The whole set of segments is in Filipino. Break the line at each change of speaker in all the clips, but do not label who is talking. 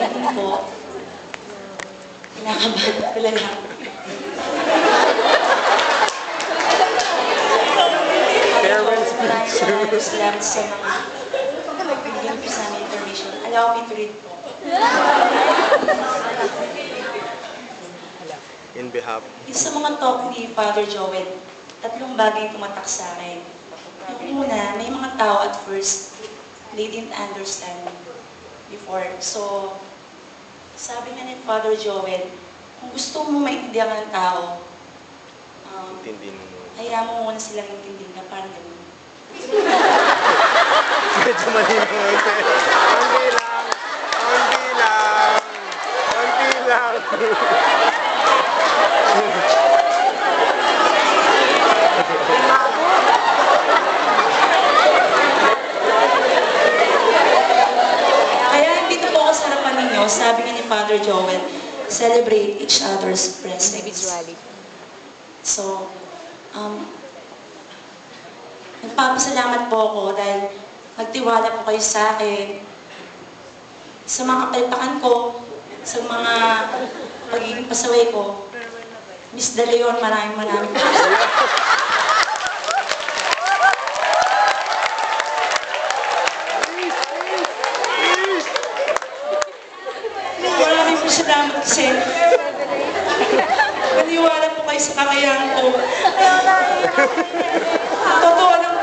Ganun po. Kinakabahan ko talaga. Maraming salamat sa mga bigyan po sa aming information. Allow me to read po.
In behalf.
Yung sa mga talk ni Father Joel, tatlong bagay tumatak sa akin. Yung una, may mga tao at first, they didn't understand before. So, sabi nga ni Father Joel, kung gusto mo maintindihan ng tao,
Intindihin mo.
hayaan mo muna silang intindihin na parang gano'n.
Medyo mali mo. Konti lang. Konti lang. Konti lang.
Kaya dito po ako sa harapan ninyo, sabi nga ni Father Joel, celebrate each other's presence. So, nagpapasalamat po ako dahil nagtiwala po kayo sa akin, sa mga kapalpakan ko, sa mga pagiging pasaway ko. Miss De Leon, maraming po. Maraming po salamat kasi naniwala po kayo sa kakayahan ko. Totoo lang.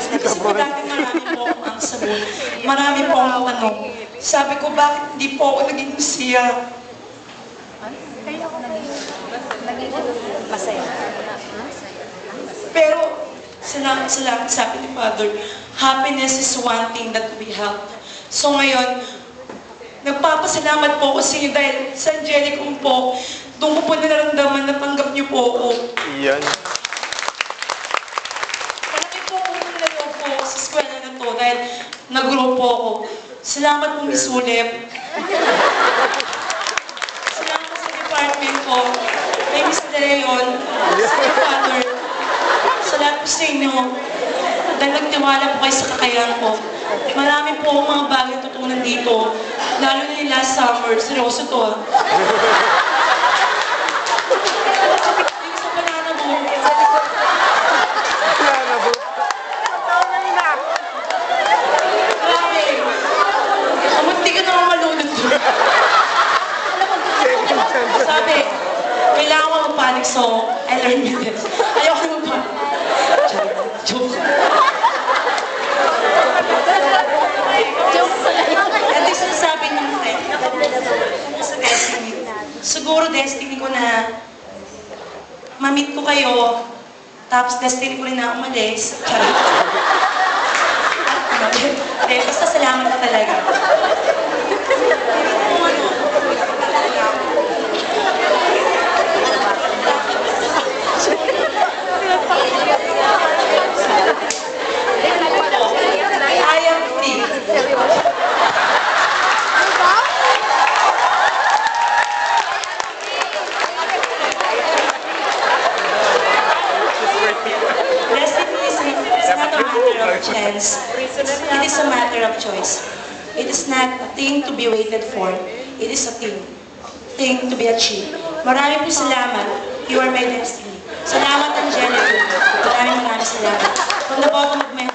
Kasi po dati marami po ang sagot. Marami po ang tanong. Sabi ko, bakit hindi po ako naging siya?
Masaya.
Pero, salamat sabi ni Father, happiness is one thing that we have. So ngayon, nagpapasalamat po ako sa inyo dahil sa Angelicum po, doon ko po nararamdaman na tanggap niyo po ako.
Iyan.
Malaki po ako nalalaw po sa eskwela na to dahil nag-grow po ako. Salamat po, Miss Ulep. Salamat sa department ko, kay Miss De Leon, sa kay Father. Salamat po sa inyo. Dahil nagtiwala po kayo sa kakayahan ko. Marami po akong mga bagay tutunan dito. Lalo na yung last summer. Seryoso to ah. Yung sa banana boat. Grabe. Amunti ka naman malunod doon. Sabi, kailangan ko mag-panic so I learned this. Ayoko na mag-panic. Joke. At least nasabi niyo sa destiny. Siguro destiny ko na ma-meet ko kayo, tapos destiny ko rin na umalis. Basta salamat na talaga. I am free. Chance. It is a matter of choice. It is not a thing to be waited for. It is a thing to be achieved. Maraming po salamat. You are my destiny. Salamat, Angelica. Maraming salamat. From the bottom of my